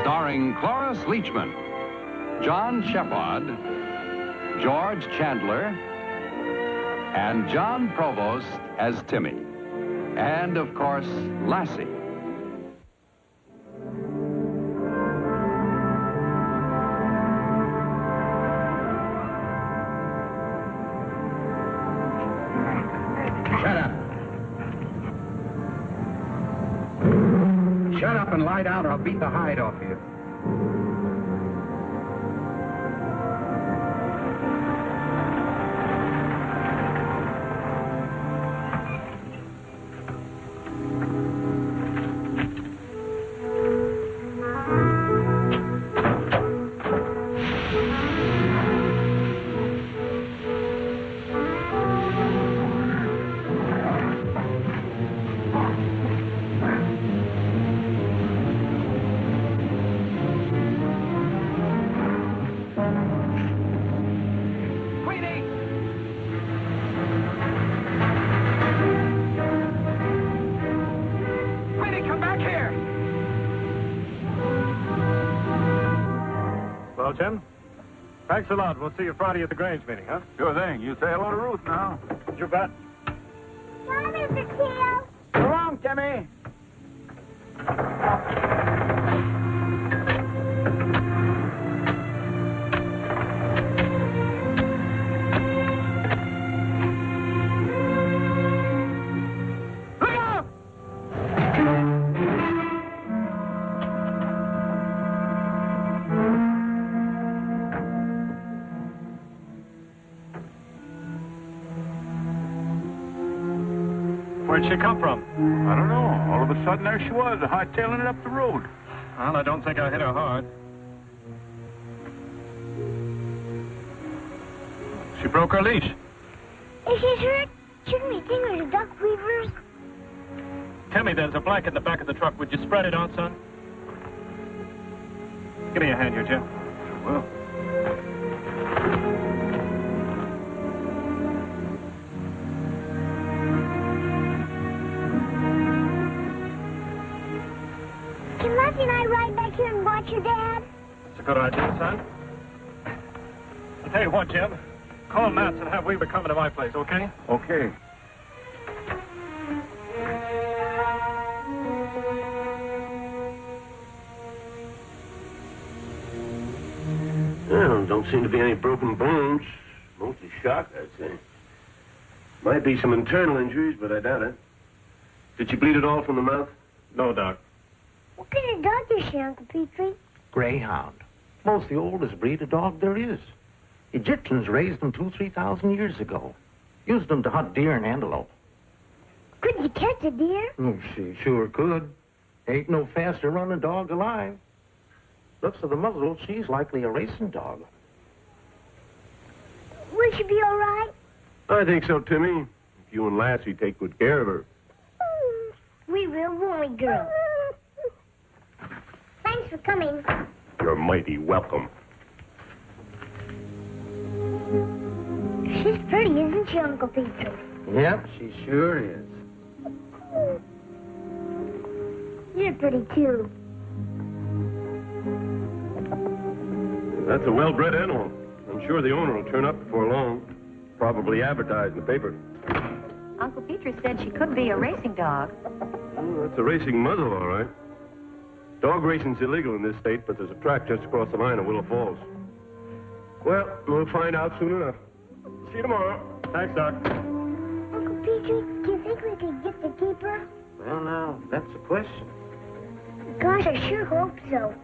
Starring Cloris Leachman, John Shepard, George Chandler, and John Provost as Timmy. And, of course, Lassie. Shut up. Shut up and lie down or I'll beat the hide off you. Well, Jim, thanks a lot. We'll see you Friday at the Grange meeting, huh? Sure thing. You say hello to Ruth now. You bet. Come, Mr. Keel. So long, Timmy. Look out! Where'd she come from? I don't know. All of a sudden, there she was, hightailing it up the road. Well, I don't think I hit her hard. She broke her leash. If she's hurt, shouldn't we think her the duck weavers? Timmy, there's a blanket in the back of the truck. Would you spread it out, son? Give me a hand here, Jim. Well, Can Lassie and I ride back here and watch your dad? That's a good idea, son. I'll tell you what, Jim. Call Matt's and have Weaver coming to my place, okay? okay. Well, don't seem to be any broken bones. Mostly shock, I'd say. Might be some internal injuries, but I doubt it. Did she bleed at all from the mouth? No, Doc. What kind of dog is she, Uncle Petrie? Greyhound. Most the oldest breed of dog there is. Egyptians raised them 2,000-3,000 years ago. Used them to hunt deer and antelope. Could you catch a deer? Oh, she sure could. Ain't no faster running dog alive. Looks of the muzzle, she's likely a racing dog. Will she be all right? I think so, Timmy. If you and Lassie take good care of her. We will, won't we, girl? Thanks for coming. You're mighty welcome. She's pretty, isn't she, Uncle Petrie? Yep, she sure is. You're pretty, too. That's a well-bred animal. I'm sure the owner will turn up before long. Probably advertised in the paper. Uncle Petrie said she could be a racing dog. Oh, that's a racing muzzle, all right. Dog racing's illegal in this state, but there's a track just across the line at Willow Falls. Well, we'll find out soon enough. See you tomorrow. Thanks, Doc. Uncle Petrie, do you think we could get to keep her? Well, now, that's a question. Gosh, I sure hope so.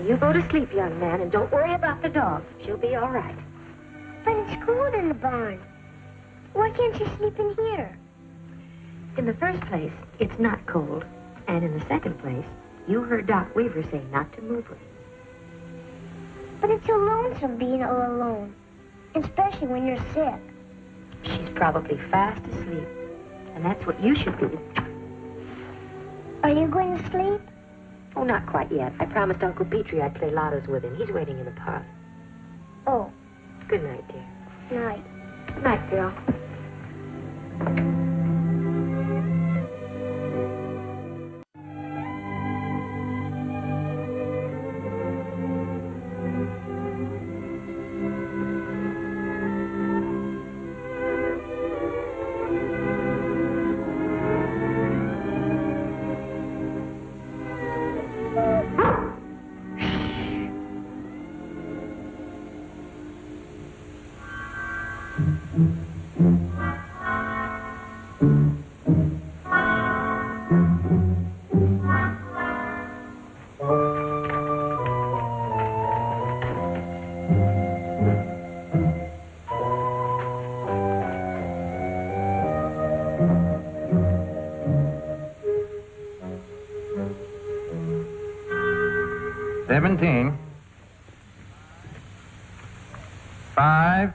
You go to sleep, young man, and don't worry about the dog. She'll be all right. But it's cold in the barn. Why can't you sleep in here? In the first place, it's not cold. And in the second place, you heard Doc Weaver say not to move her. But it's so lonesome being all alone, especially when you're sick. She's probably fast asleep. And that's what you should be. Are you going to sleep? Oh, not quite yet. I promised Uncle Petrie I'd play lottos with him. He's waiting in the park. Oh, Good night, dear. night. Good night, girl. $17. $5.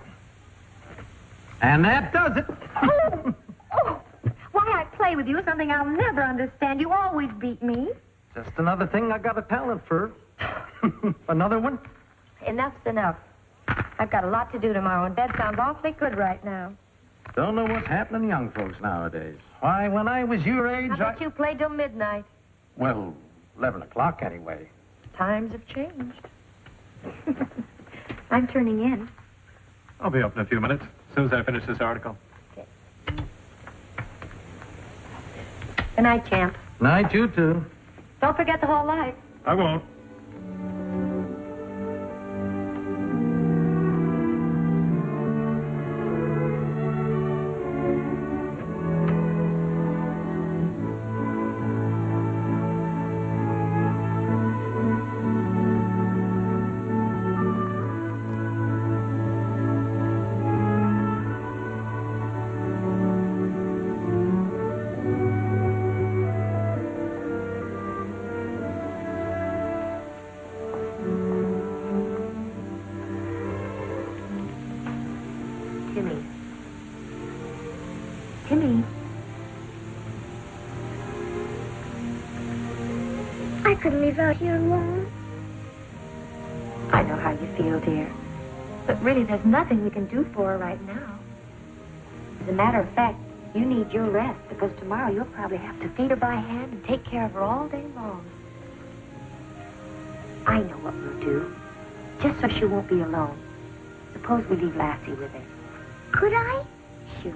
And that does it. Oh, why I play with you is something I'll never understand. You always beat me. Just another thing I got a talent for. Another one? Enough's enough. I've got a lot to do tomorrow, and bed sounds awfully good right now. Don't know what's happening to young folks nowadays. Why, when I was your age, How about you play till midnight? Well, 11 o'clock anyway. Times have changed. I'm turning in. I'll be up in a few minutes, as soon as I finish this article. Good night, champ. Night, you too. Don't forget the whole life. I won't. Timmy. I couldn't leave out here alone. I know how you feel, dear. But really, there's nothing we can do for her right now. As a matter of fact, you need your rest, because tomorrow you'll probably have to feed her by hand and take care of her all day long. I know what we'll do, just so she won't be alone. Suppose we leave Lassie with her. Could I? Sure.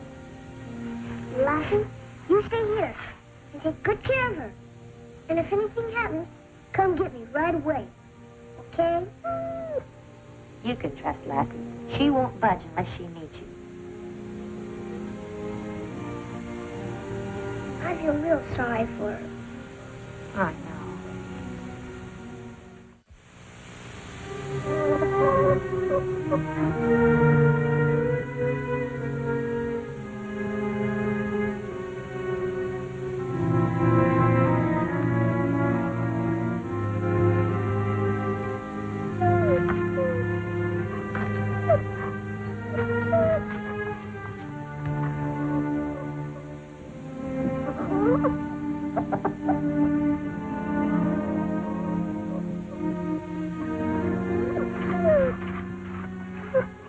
Lassie, you stay here and take good care of her. And if anything happens, come get me right away. Okay? You can trust Lassie. She won't budge unless she needs you. I feel real sorry for her. I know.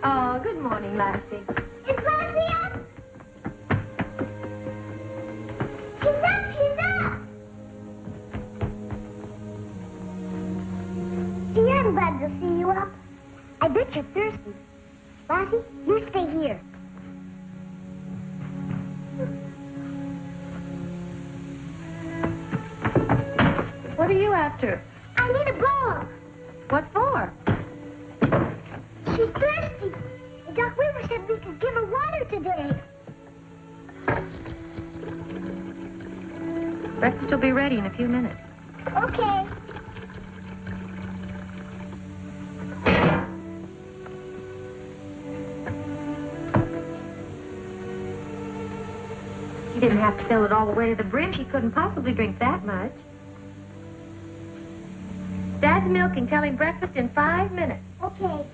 Oh, good morning, Lassie. Is Lassie up? She's up, she's up. Gee, I'm glad to see you up. I bet you're thirsty. Lassie, you stay here. What are you after? I need a bowl. What for? She's thirsty. And Doc Weaver said we could give her water today. Breakfast will be ready in a few minutes. Okay. She didn't have to fill it all the way to the brim. She couldn't possibly drink that much. Dad Dad's milking. Tell him breakfast in 5 minutes. Okay.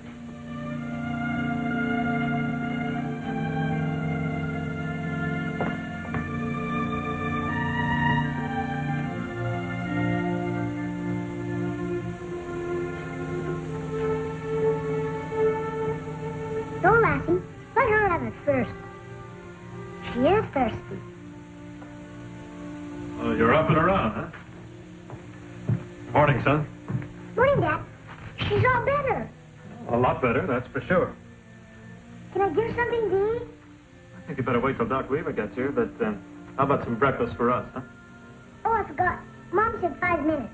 No, Lassie. Let her have it first. She is thirsty. Oh, you're up and around, huh? Morning, son. Morning, Dad. She's all better. A lot better, that's for sure. Can I give her something to eat? I think you better wait till Doc Weaver gets here, but how about some breakfast for us, huh? Oh, I forgot. Mom said 5 minutes.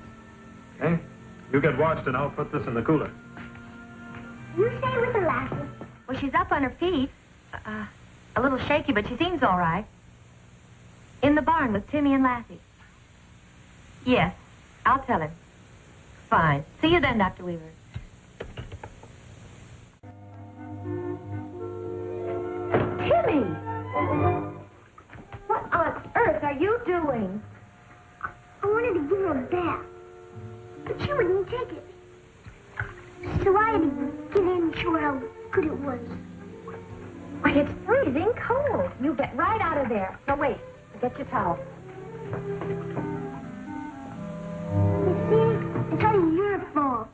Okay. You get washed and I'll put this in the cooler. You stay with her, Lassie. Well, she's up on her feet. A little shaky, but she seems all right. In the barn with Timmy and Lassie. Yes, I'll tell him. Fine. See you then, Dr. Weaver. Timmy! What on earth are you doing? I wanted to give her a bath, but she wouldn't take it. So I had to get in and show her how good it was. Why, it's freezing cold. You get right out of there. No, wait. Get your towel. You see, it's only your fault.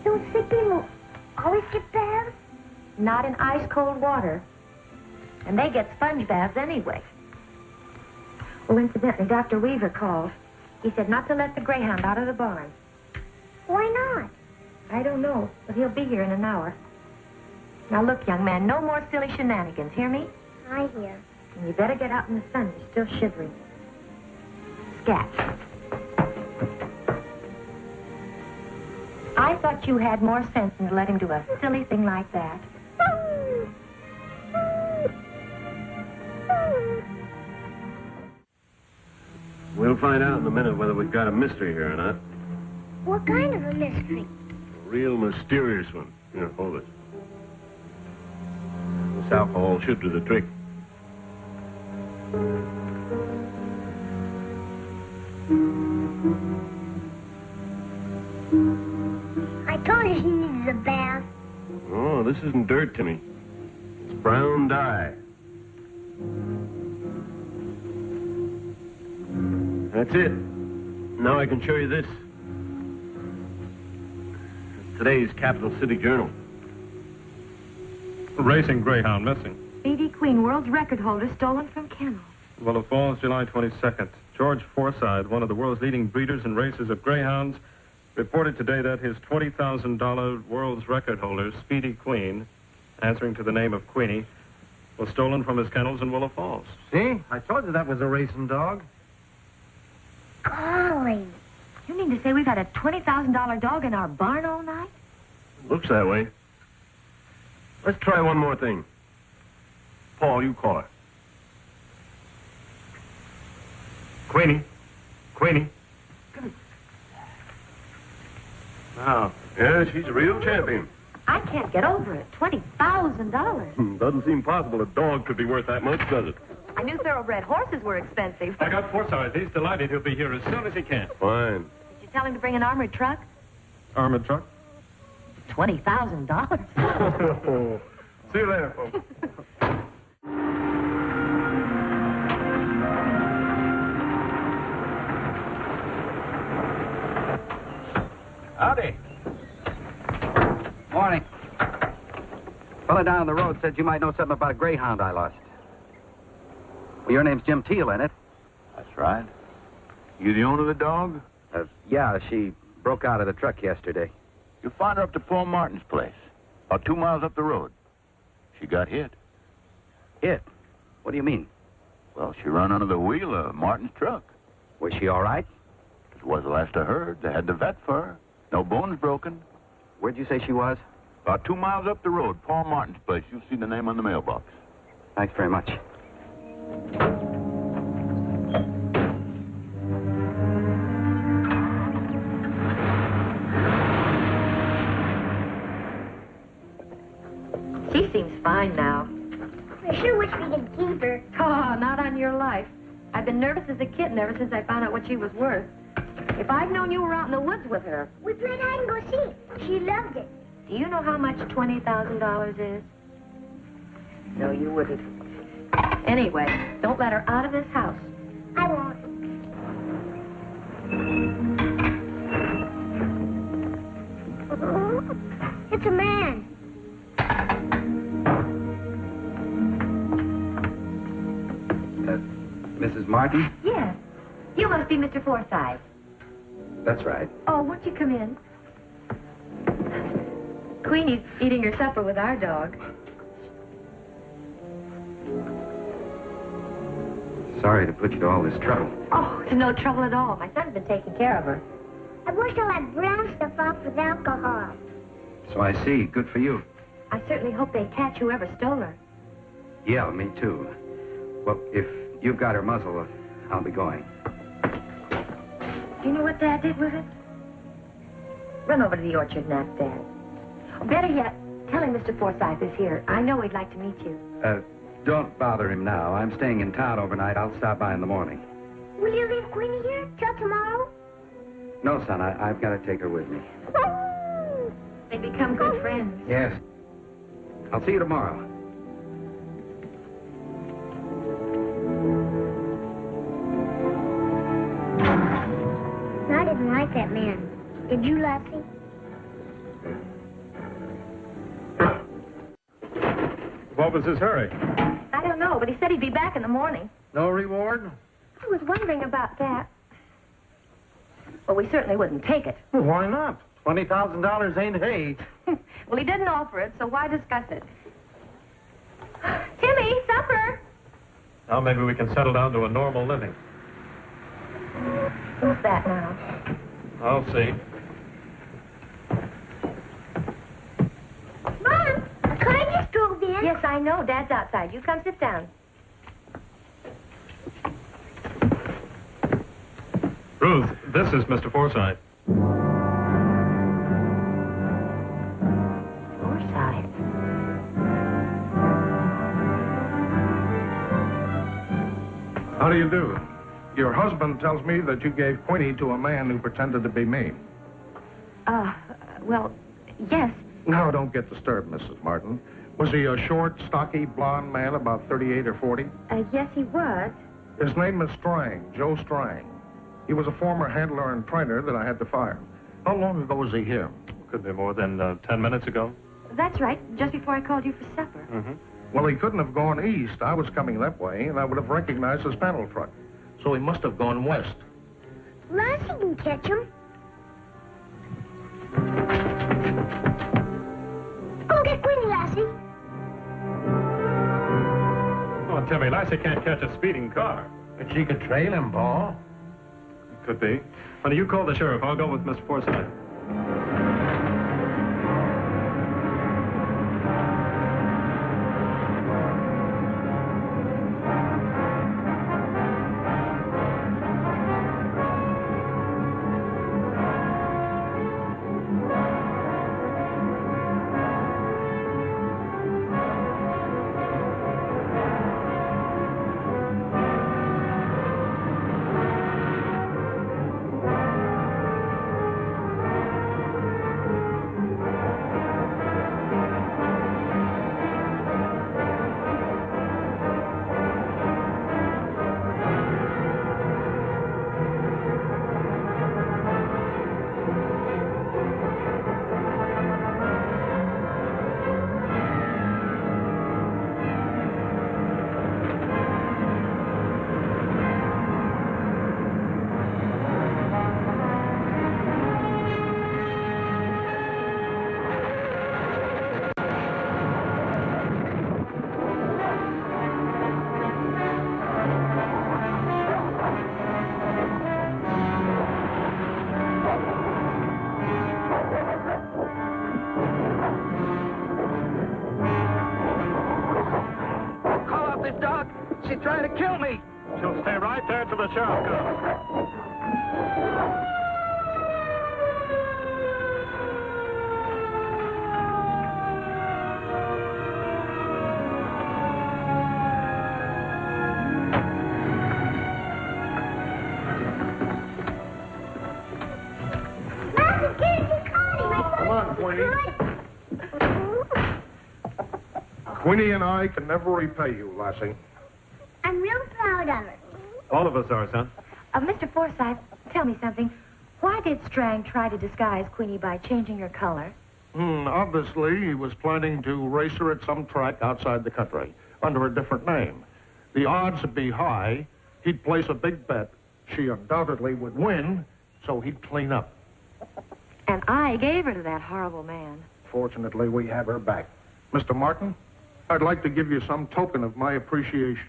Those sick people always get baths? Not in ice-cold water. And they get sponge baths anyway. Well, incidentally, Dr. Weaver called. He said not to let the Greyhound out of the barn. Why not? I don't know, but he'll be here in an hour. Now, look, young man, no more silly shenanigans. Hear me? I hear. And you better get out in the sun. You're still shivering. Scat. I thought you had more sense than to let him do a silly thing like that. We'll find out in a minute whether we've got a mystery here or not. What kind of a mystery? A real mysterious one. Here, hold it. This alcohol should do the trick. I told her she needed a bath. Oh, this isn't dirt, Timmy. It's brown dye. That's it. Now I can show you this. It's today's Capital City Journal. Racing Greyhound missing. Speedy Queen, world's record holder, stolen from kennel. Willow Falls, July 22nd. George Forsythe, one of the world's leading breeders and racers of greyhounds, reported today that his $20,000 world's record holder, Speedy Queen, answering to the name of Queenie, was stolen from his kennels in Willow Falls. See? I told you that was a racing dog. Golly. You mean to say we've had a $20,000 dog in our barn all night? Looks that way. Let's try one more thing. Paul, you call her. Queenie. Queenie. Now, yeah, she's a real champion. I can't get over it. $20,000. Doesn't seem possible a dog could be worth that much, does it? I knew thoroughbred horses were expensive. I got Forsythe. He's delighted he'll be here as soon as he can. Fine. Did you tell him to bring an armored truck? Armored truck? $20,000. See you later, folks. Howdy. Morning. Fella down the road said you might know something about a greyhound I lost. Well, your name's Jim Teal, ain't it? That's right. You the owner of the dog? Yeah, she broke out of the truck yesterday. You found her up to Paul Martin's place, about 2 miles up the road. She got hit. Hit? What do you mean? Well, she run under the wheel of Martin's truck. Was she all right? It was the last I heard. They had the vet for her. No bones broken. Where'd you say she was? About 2 miles up the road, Paul Martin's place. You'll see the name on the mailbox. Thanks very much. She seems fine now. I sure wish we could keep her. Oh, not on your life. I've been nervous as a kitten ever since I found out what she was worth. If I'd known you were out in the woods with her. We played hide and go seek. She loved it. Do you know how much $20,000 is? No, you wouldn't. Anyway, don't let her out of this house. I won't. It's a man. Mrs. Martin? Yes. You must be Mr. Forsythe. That's right. Oh, won't you come in? Queenie's eating her supper with our dog. Sorry to put you to all this trouble. Oh, it's no trouble at all. My son's been taking care of her. I wish I let brown stuff off with alcohol. So I see. Good for you. I certainly hope they catch whoever stole her. Yeah, me too. Well, if you've got her muzzle, I'll be going. Do you know what Dad did with it? Run over to the orchard and ask Dad. Better yet, tell him Mr. Forsythe is here. I know he'd like to meet you. Don't bother him now. I'm staying in town overnight. I'll stop by in the morning. Will you leave Queenie here till tomorrow? No, son, I've got to take her with me. They become good friends. Yes. I'll see you tomorrow. I didn't like that man. Did you, Lassie? What was his hurry? I don't know, but he said he'd be back in the morning. No reward? I was wondering about that. Well, we certainly wouldn't take it. Well, why not? $20,000 ain't hay. Well, he didn't offer it, so why discuss it? Timmy, supper! Now maybe we can settle down to a normal living. Who's that now? I'll see. Mom, I just drove in. Yes, I know. Dad's outside. You come sit down. Ruth, this is Mr. Forsythe. Forsythe? How do you do? Your husband tells me that you gave Queenie to a man who pretended to be me. Well, yes. Now, don't get disturbed, Mrs. Martin. Was he a short, stocky, blond man about 38 or 40? Yes, he was. His name is Strang, Joe Strang. He was a former handler and trainer that I had to fire. How long ago was he here? Could be more than 10 minutes ago. That's right. Just before I called you for supper. Mm-hmm. Well, he couldn't have gone east. I was coming that way, and I would have recognized his panel truck. So he must have gone west. Lassie can catch him. Go get Queenie, Lassie. Oh, Timmy, Lassie can't catch a speeding car. But she could trail him, Paul. Could be. Honey, you call the sheriff. I'll go with Miss Forsythe. She's trying to kill me. She'll stay right there till the sheriff comes. Queenie. Queenie and I can never repay you, Lassie. I'm real proud of it. All of us are, son. Mr. Forsythe, tell me something. Why did Strang try to disguise Queenie by changing her color? Obviously, he was planning to race her at some track outside the country under a different name. The odds would be high. He'd place a big bet. She undoubtedly would win, so he'd clean up. And I gave her to that horrible man. Fortunately, we have her back. Mr. Martin, I'd like to give you some token of my appreciation.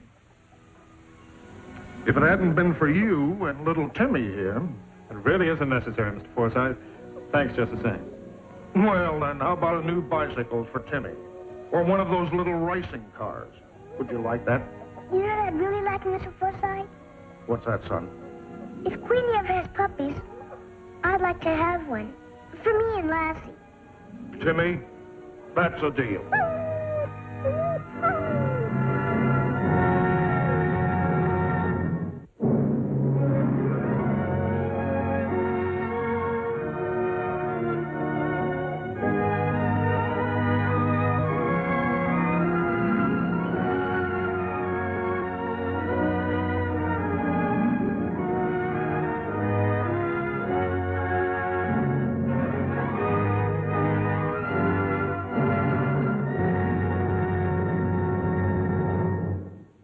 If it hadn't been for you and little Timmy here... It really isn't necessary, Mr. Forsythe. Thanks just the same. Well, then, how about a new bicycle for Timmy? Or one of those little racing cars? Would you like that? You know what I'd really like, Mr. Forsythe? What's that, son? If Queenie ever has puppies, I'd like to have one. For me and Lassie. Timmy, that's a deal.